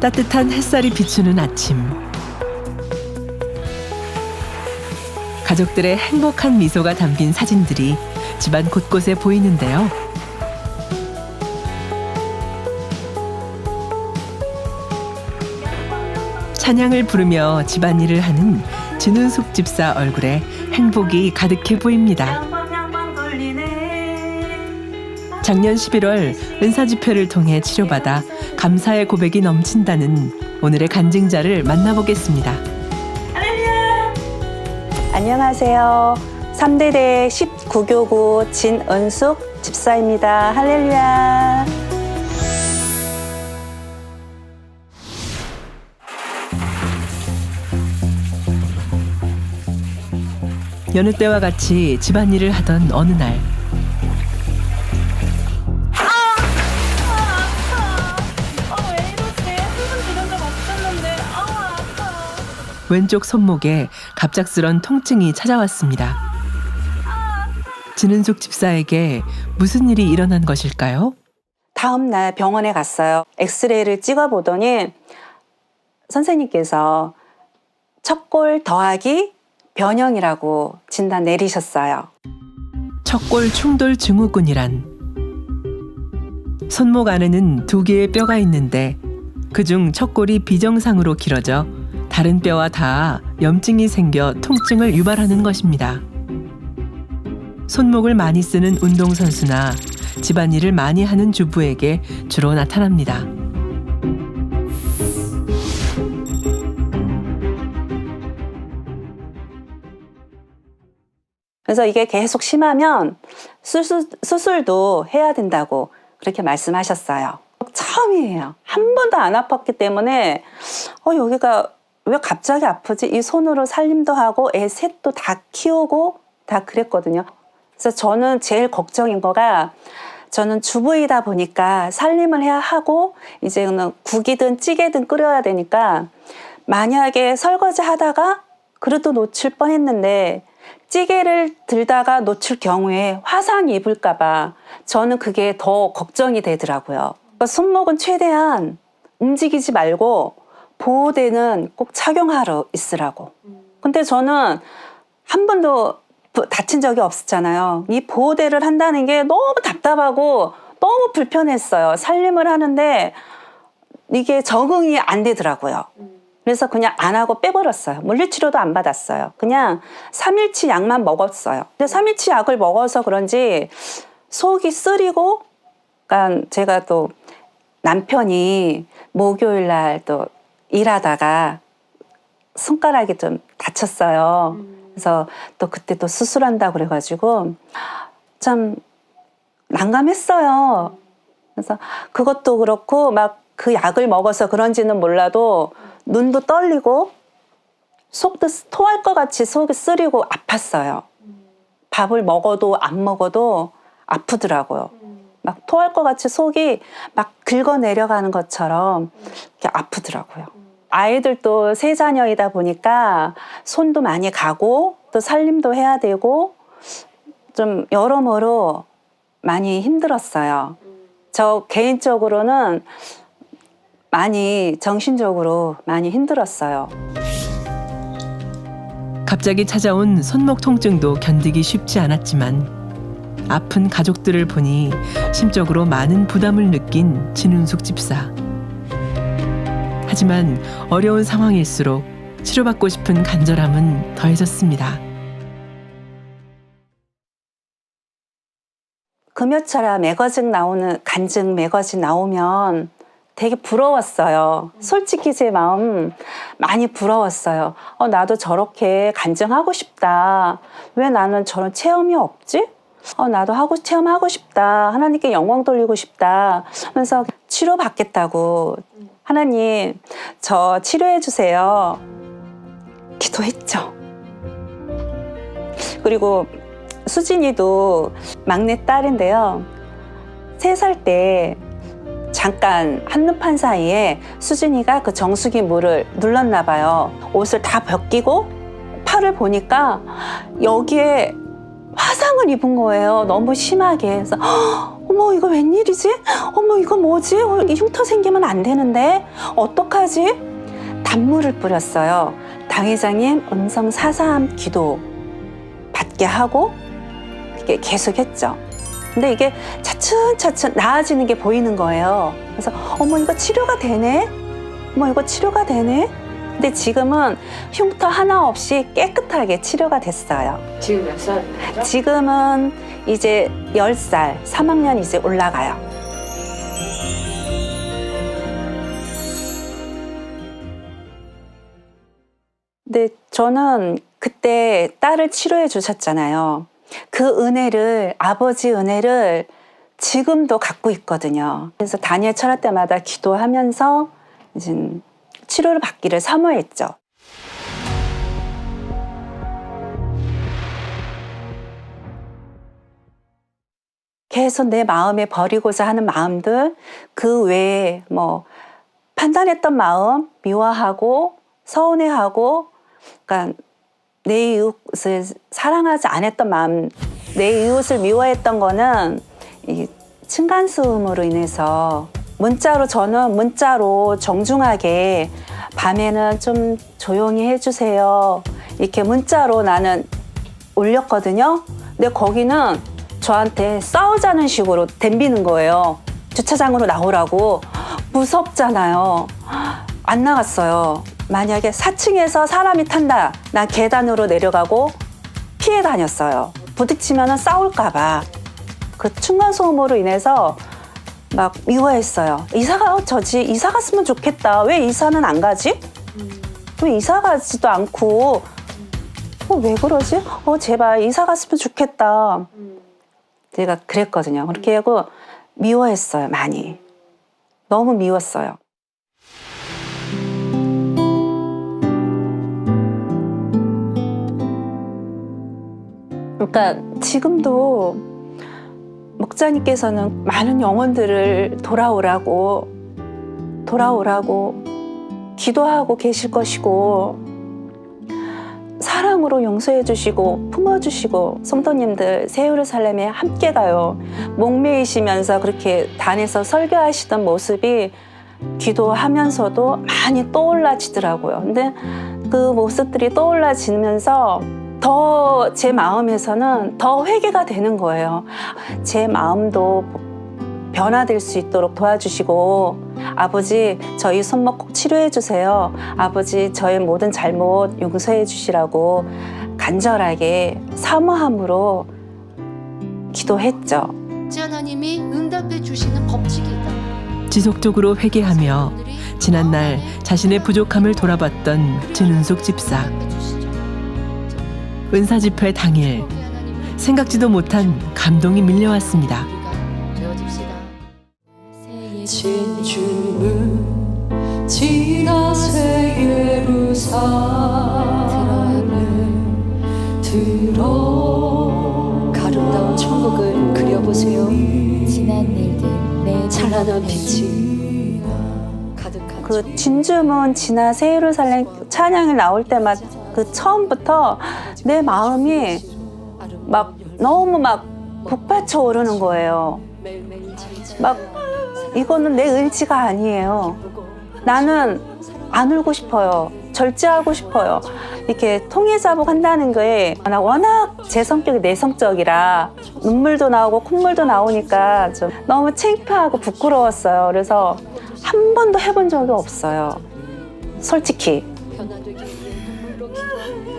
따뜻한 햇살이 비추는 아침. 가족들의 행복한 미소가 담긴 사진들이 집안 곳곳에 보이는데요. 찬양을 부르며 집안일을 하는 진은숙 집사 얼굴에 행복이 가득해 보입니다. 작년 11월 은사집회를 통해 치료받아 감사의 고백이 넘친다는 오늘의 간증자를 만나보겠습니다. 안녕하세요. 3대대 19교구 진은숙 집사입니다. 할렐루야. 여느 때와 같이 집안일을 하던 어느 날 왼쪽 손목에 갑작스런 통증이 찾아왔습니다. 진은숙 집사에게 무슨 일이 일어난 것일까요? 다음 날 병원에 갔어요. 엑스레이를 찍어보더니 선생님께서 척골 더하기 변형이라고 진단 내리셨어요. 척골 충돌 증후군이란 손목 안에는 2개의 뼈가 있는데 그중 척골이 비정상으로 길어져 다른 뼈와 닿아 염증이 생겨 통증을 유발하는 것입니다. 손목을 많이 쓰는 운동선수나 집안일을 많이 하는 주부에게 주로 나타납니다. 그래서 이게 계속 심하면 수술도 해야 된다고 그렇게 말씀하셨어요. 처음이에요. 한 번도 안 아팠기 때문에 여기가 왜 갑자기 아프지? 이 손으로 살림도 하고 애 셋도 다 키우고 다 그랬거든요. 그래서 저는 제일 걱정인 거가 저는 주부이다 보니까 살림을 해야 하고 이제는 국이든 찌개든 끓여야 되니까 만약에 설거지 하다가 그릇도 놓칠 뻔했는데 찌개를 들다가 놓칠 경우에 화상 입을까 봐 저는 그게 더 걱정이 되더라고요. 그러니까 손목은 최대한 움직이지 말고 보호대는 꼭 착용하러 있으라고. 근데 저는 한 번도 다친 적이 없었잖아요. 이 보호대를 한다는 게 너무 답답하고 너무 불편했어요. 살림을 하는데 이게 적응이 안 되더라고요. 그래서 그냥 안 하고 빼버렸어요. 물리치료도 안 받았어요. 그냥 3일치 약만 먹었어요. 근데 3일치 약을 먹어서 그런지 속이 쓰리고, 그러니까 제가 또 남편이 목요일 날 또 일하다가 손가락이 좀 다쳤어요. 그래서 또 그때 또 수술한다고 그래가지고 참 난감했어요. 그래서 그것도 그렇고 막 그 약을 먹어서 그런지는 몰라도 눈도 떨리고 속도 토할 것 같이 속이 쓰리고 아팠어요. 밥을 먹어도 안 먹어도 아프더라고요. 막 토할 것 같이 속이 막 긁어 내려가는 것처럼 이렇게 아프더라고요. 아이들도 3자녀이다 보니까 손도 많이 가고 또 살림도 해야 되고 좀 여러모로 많이 힘들었어요. 저 개인적으로는 많이 정신적으로 많이 힘들었어요. 갑자기 찾아온 손목 통증도 견디기 쉽지 않았지만 아픈 가족들을 보니 심적으로 많은 부담을 느낀 진은숙 집사. 하지만 어려운 상황일수록 치료받고 싶은 간절함은 더해졌습니다. 금요철에 간증 매거진 나오면 되게 부러웠어요. 솔직히 제 마음 많이 부러웠어요. 나도 저렇게 간증하고 싶다. 왜 나는 저런 체험이 없지? 나도 체험하고 싶다. 하나님께 영광 돌리고 싶다. 하면서 치료받겠다고. 하나님, 저 치료해 주세요. 기도했죠. 그리고 수진이도 막내 딸인데요. 3살 때 잠깐 한눈판 사이에 수진이가 그 정수기 물을 눌렀나 봐요. 옷을 다 벗기고 팔을 보니까 여기에 화상을 입은 거예요. 너무 심하게. 그래서 어머 어머 이거 웬일이지? 어머 이거 뭐지? 이 흉터 생기면 안 되는데 어떡하지? 단물을 뿌렸어요. 당회장님 음성 사사함 기도 받게 하고 이게 계속 했죠. 근데 이게 차츰차츰 나아지는 게 보이는 거예요. 그래서 어머 이거 치료가 되네? 어머 이거 치료가 되네? 근데 지금은 흉터 하나 없이 깨끗하게 치료가 됐어요. 지금 몇 살이죠? 지금은 이제 10살, 3학년 이제 올라가요. 근데 저는 그때 딸을 치료해 주셨잖아요. 그 은혜를, 아버지 은혜를 지금도 갖고 있거든요. 그래서 다니엘 철학 때마다 기도하면서 이제 치료를 받기를 사모했죠. 계속 내 마음에 버리고자 하는 마음들, 그 외에 뭐 판단했던 마음, 미워하고 서운해하고, 그러니까 내 이웃을 사랑하지 않았던 마음, 내 이웃을 미워했던 거는 이 층간소음으로 인해서 저는 문자로 정중하게 밤에는 좀 조용히 해주세요. 이렇게 문자로 나는 올렸거든요. 근데 거기는 저한테 싸우자는 식으로 덤비는 거예요. 주차장으로 나오라고. 무섭잖아요. 안 나갔어요. 만약에 4층에서 사람이 탄다. 난 계단으로 내려가고 피해 다녔어요. 부딪히면 싸울까 봐. 그 층간소음으로 인해서 막 미워했어요. 이사 갔으면 좋겠다. 왜 이사는 안 가지? 왜 이사 가지도 않고 왜 그러지? 제발 이사 갔으면 좋겠다. 제가 그랬거든요. 그렇게 하고 미워했어요. 많이. 너무 미웠어요. 그러니까 지금도 목사님께서는 많은 영혼들을 돌아오라고 기도하고 계실 것이고, 사랑으로 용서해 주시고 품어주시고, 성도님들 새 예루살렘에 함께 가요. 목매이시면서 그렇게 단에서 설교하시던 모습이 기도하면서도 많이 떠올라지더라고요. 근데 그 모습들이 떠올라지면서 더 제 마음에서는 더 회개가 되는 거예요. 제 마음도 변화될 수 있도록 도와주시고, 아버지 저희 손목 꼭 치료해 주세요. 아버지 저의 모든 잘못 용서해 주시라고 간절하게 사모함으로 기도했죠. 하나님이 응답해 주시는 법칙이 있다. 지속적으로 회개하며 지난날 자신의 부족함을 돌아봤던 진은숙 집사. 은사 집회 당일 생각지도 못한 감동이 밀려왔습니다. 진주는 지나세 예루살렘 들어 아름다운 천국을 그려보세요. 지난 일들 내 찬란한 빛이 가득한 그 진주문 지나 새 예루살렘 찬양이 나올 때마다 그 처음부터 내 마음이 막 너무 막 북받쳐 오르는 거예요. 막 이거는 내 의지가 아니에요. 나는 안 울고 싶어요. 절제하고 싶어요. 이렇게 통해자복 한다는 게 워낙 제 성격이 내성적이라 눈물도 나오고 콧물도 나오니까 좀 너무 창피하고 부끄러웠어요. 그래서 한 번도 해본 적이 없어요. 솔직히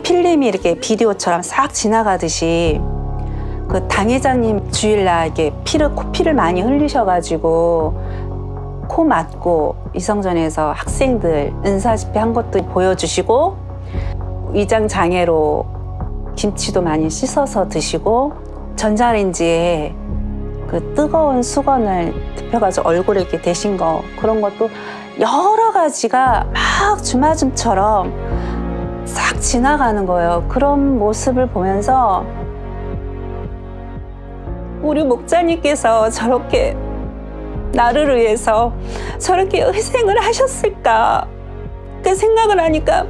필름이 이렇게 비디오처럼 싹 지나가듯이 그 당회장님 주일날 이렇게 코피를 많이 흘리셔가지고 코 맞고 이성전에서 학생들 은사 집회 한 것도 보여주시고, 위장 장애로 김치도 많이 씻어서 드시고, 전자레인지에 그 뜨거운 수건을 덮여가지고 얼굴에 이렇게 대신 거, 그런 것도 여러 가지가 막 주마등처럼 싹 지나가는 거예요. 그런 모습을 보면서 우리 목자님께서 저렇게 나를 위해서 저렇게 희생을 하셨을까, 그 생각을 하니까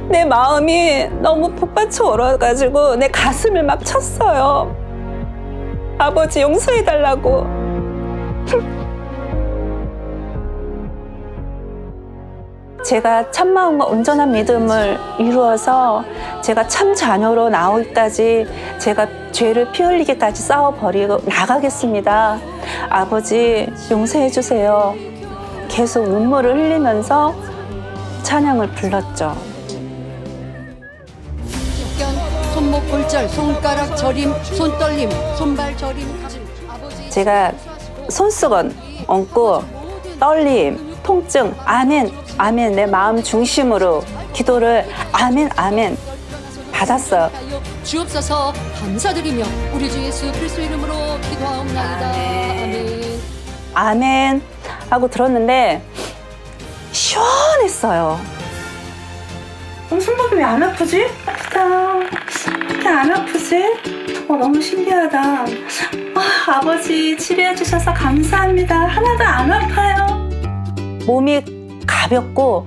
내 마음이 너무 북받쳐 얼어가지고 내 가슴을 막 쳤어요. 아버지 용서해달라고. 제가 참마음과 온전한 믿음을 이루어서 제가 참 자녀로 나오기까지 제가 죄를 피 흘리기까지 싸워버리고 나가겠습니다. 아버지 용서해 주세요. 계속 눈물을 흘리면서 찬양을 불렀죠. 손목 골절, 손가락 저림, 손 떨림, 손발 저림. 제가 손수건 얹고 떨림, 통증, 아멘, 아멘 내 마음 중심으로 기도를 아멘, 아멘 받았어요. 주옵소서 감사드리며 우리 주 예수 그리스도 이름으로 기도하옵나이다. 아멘. 아멘 하고 들었는데 시원했어요. 손목이 왜 안 아프지? 왜 안 아프지? 너무 신기하다. 아버지 치료해 주셔서 감사합니다. 하나도 안 아파요. 몸이 가볍고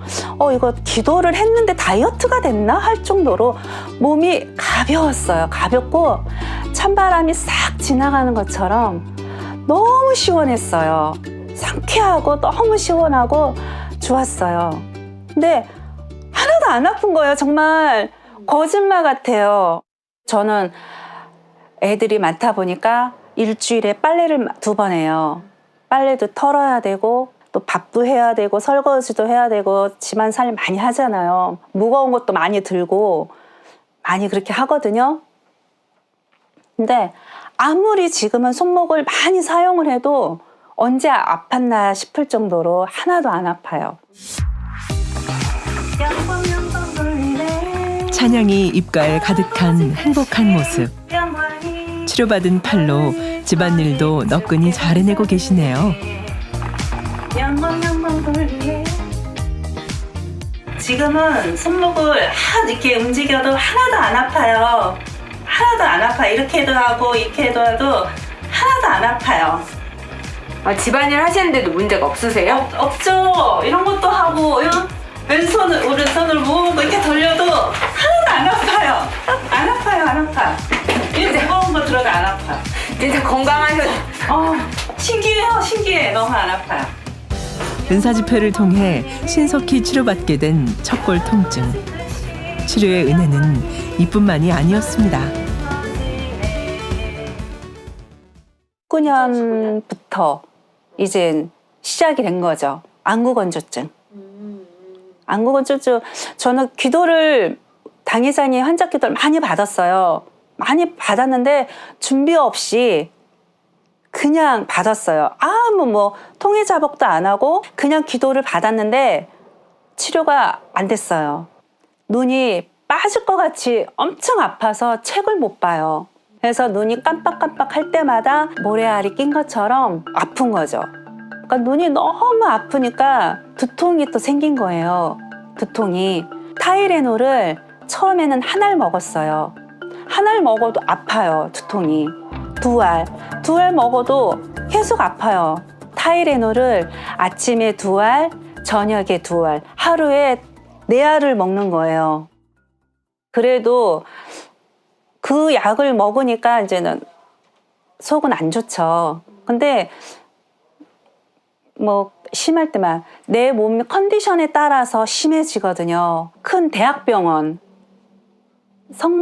이거 기도를 했는데 다이어트가 됐나 할 정도로 몸이 가벼웠어요. 가볍고 찬바람이 싹 지나가는 것처럼 너무 시원했어요. 상쾌하고 너무 시원하고 좋았어요. 근데 하나도 안 아픈 거예요. 정말 거짓말 같아요. 저는 애들이 많다 보니까 일주일에 빨래를 2번 해요. 빨래도 털어야 되고 또 밥도 해야 되고 설거지도 해야 되고 집안 살 많이 하잖아요. 무거운 것도 많이 들고 많이 그렇게 하거든요. 근데 아무리 지금은 손목을 많이 사용을 해도 언제 아팠나 싶을 정도로 하나도 안 아파요. 찬양이 입가에 가득한 행복한 모습. 치료받은 팔로 집안일도 너끈히 잘 해내고 계시네요. 지금은 손목을 이렇게 움직여도 하나도 안 아파요. 하나도 안 아파. 이렇게도 하고 이렇게도 해도 하나도 안 아파요. 집안일 하시는데도 문제가 없으세요? 없죠. 이런 것도 하고 왼손을 오른손을 모으고 이렇게 돌려도 하나도 안 아파요. 안 아파요. 안 아파. 이 무거운 거 들어도 안 아파. 진짜 건강하셔. 신기해요. 신기해. 너무 안 아파요. 은사 집회를 통해 신속히 치료받게 된 척골 통증. 치료의 은혜는 이뿐만이 아니었습니다. 19년부터 이제 시작이 된 거죠. 안구건조증. 안구건조증. 저는 기도를 당회장님 환자 기도를 많이 받았어요. 많이 받았는데 준비 없이 그냥 받았어요. 아무 통해 자복도 안 하고 그냥 기도를 받았는데 치료가 안 됐어요. 눈이 빠질 것 같이 엄청 아파서 책을 못 봐요. 그래서 눈이 깜빡깜빡 할 때마다 모래알이 낀 것처럼 아픈 거죠. 그러니까 눈이 너무 아프니까 두통이 또 생긴 거예요. 두통이. 타이레놀을 처음에는 한 알 먹었어요. 한 알 먹어도 아파요. 두통이. 2알. 2알 먹어도 계속 아파요. 타이레놀을 아침에 2알, 저녁에 2알. 하루에 4알을 먹는 거예요. 그래도 그 약을 먹으니까 이제는 속은 안 좋죠. 근데 심할 때만 내 몸 컨디션에 따라서 심해지거든요. 큰 대학병원,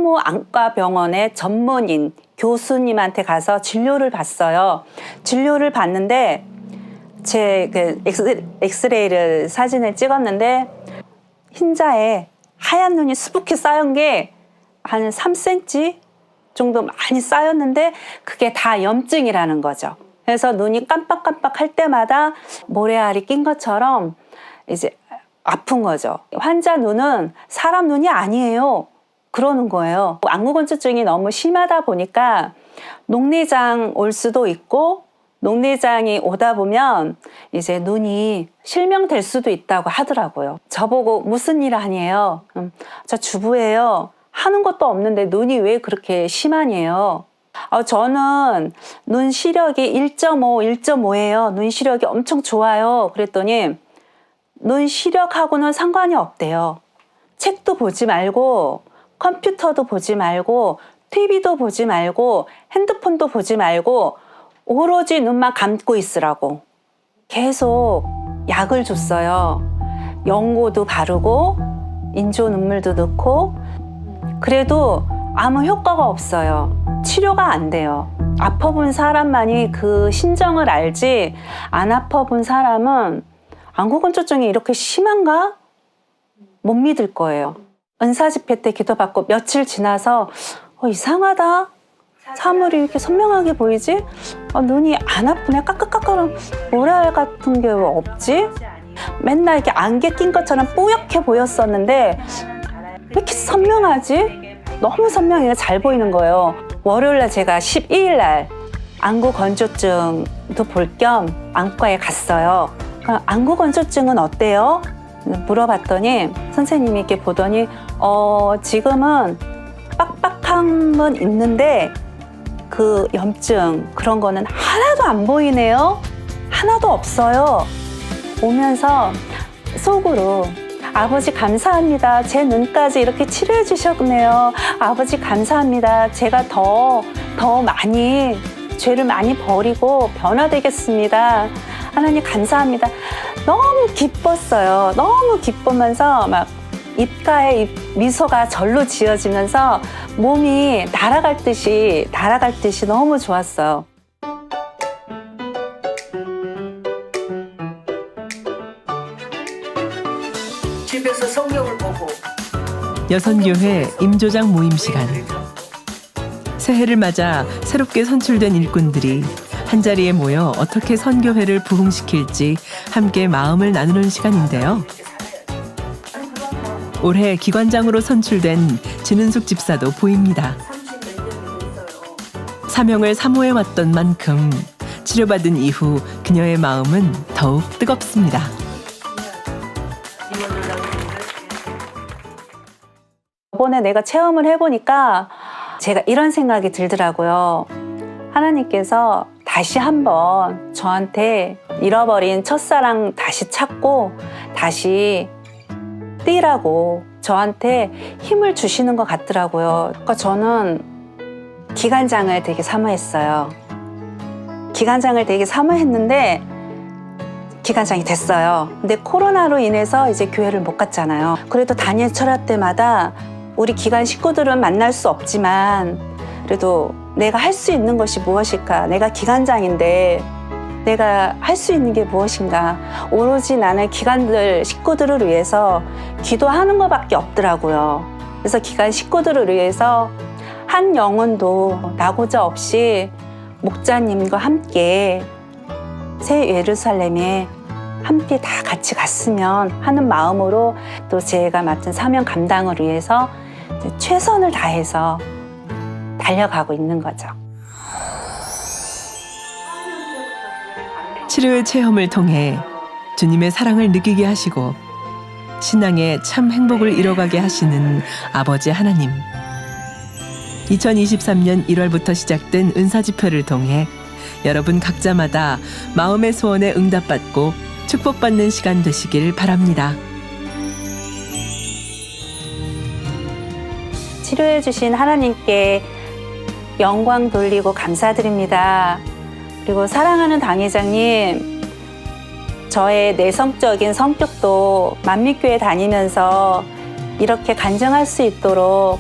성모안과병원의 전문인 교수님한테 가서 진료를 받어요. 진료를 받는데 제 엑스레이를 사진을 찍었는데 흰자에 하얀 눈이 수북히 쌓인 게 한 3cm 정도 많이 쌓였는데 그게 다 염증이라는 거죠. 그래서 눈이 깜빡깜빡 할 때마다 모래알이 낀 것처럼 이제 아픈 거죠. 환자 눈은 사람 눈이 아니에요. 그러는 거예요. 안구건조증이 너무 심하다 보니까 녹내장 올 수도 있고 녹내장이 오다 보면 이제 눈이 실명될 수도 있다고 하더라고요. 저보고 무슨 일 하니에요? 저 주부예요. 하는 것도 없는데 눈이 왜 그렇게 심하니에요? 저는 눈 시력이 1.5, 1.5예요. 눈 시력이 엄청 좋아요. 그랬더니 눈 시력하고는 상관이 없대요. 책도 보지 말고 컴퓨터도 보지 말고 TV도 보지 말고 핸드폰도 보지 말고 오로지 눈만 감고 있으라고 계속 약을 줬어요. 연고도 바르고 인조 눈물도 넣고 그래도 아무 효과가 없어요. 치료가 안 돼요. 아파본 사람만이 그 심정을 알지 안 아파본 사람은 안구건조증이 이렇게 심한가? 못 믿을 거예요. 은사집회 때 기도받고 며칠 지나서 이상하다. 사물이 이렇게 선명하게 보이지? 눈이 안 아프네. 까끌까끌한 모랄 같은 게 왜 없지? 맨날 이렇게 안개 낀 것처럼 뿌옇게 보였었는데 왜 이렇게 선명하지? 너무 선명해서 잘 보이는 거예요. 월요일날 제가 12일날 안구건조증도 볼 겸 안과에 갔어요. 안구건조증은 어때요? 물어봤더니 선생님이 이렇게 보더니 지금은 빡빡한 건 있는데 그 염증 그런 거는 하나도 안 보이네요. 하나도 없어요. 오면서 속으로 아버지 감사합니다. 제 눈까지 이렇게 치료해 주셨네요. 아버지 감사합니다. 제가 더 많이 죄를 많이 버리고 변화되겠습니다. 하나님 감사합니다. 너무 기뻤어요. 너무 기쁘면서 막 입가에 미소가 절로 지어지면서 몸이 날아갈 듯이 너무 좋았어요. 집에서 성경을 보고 여선교회 임조장 모임 시간. 새해를 맞아 새롭게 선출된 일꾼들이 한자리에 모여 어떻게 선교회를 부흥시킬지 함께 마음을 나누는 시간인데요. 올해 기관장으로 선출된 진은숙 집사도 보입니다. 사명을 사모해왔던 만큼 치료받은 이후 그녀의 마음은 더욱 뜨겁습니다. 이번에 내가 체험을 해보니까 제가 이런 생각이 들더라고요. 하나님께서 다시 한번 저한테 잃어버린 첫사랑 다시 찾고 다시 뛰라고 저한테 힘을 주시는 것 같더라고요. 그러니까 저는 기관장을 되게 사모했어요. 기관장을 되게 사모했는데 기관장이 됐어요. 근데 코로나로 인해서 이제 교회를 못 갔잖아요. 그래도 단일 철학 때마다 우리 기관 식구들은 만날 수 없지만 그래도 내가 할 수 있는 것이 무엇일까? 내가 기관장인데 내가 할 수 있는 게 무엇인가? 오로지 나는 기관들 식구들을 위해서 기도하는 것밖에 없더라고요. 그래서 기관 식구들을 위해서 한 영혼도 나고자 없이 목자님과 함께 새 예루살렘에 함께 다 같이 갔으면 하는 마음으로 또 제가 맡은 사명 감당을 위해서 최선을 다해서 달려가고 있는 거죠. 치료의 체험을 통해 주님의 사랑을 느끼게 하시고 신앙의 참 행복을 이뤄가게 하시는 아버지 하나님. 2023년 1월부터 시작된 은사집회를 통해 여러분 각자마다 마음의 소원에 응답받고 축복받는 시간 되시길 바랍니다. 치료해 주신 하나님께 영광 돌리고 감사드립니다. 그리고 사랑하는 당회장님, 저의 내성적인 성격도 만민교회 다니면서 이렇게 간증할 수 있도록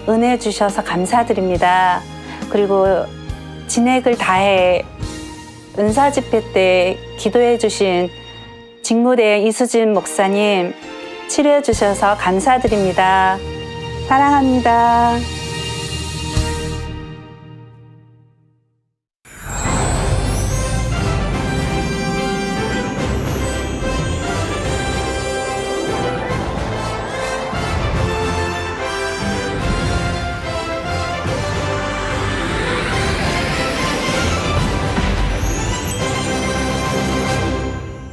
은혜 주셔서 감사드립니다. 그리고 진액을 다해 은사집회 때 기도해 주신 직무대행 이수진 목사님 치료해 주셔서 감사드립니다. 사랑합니다.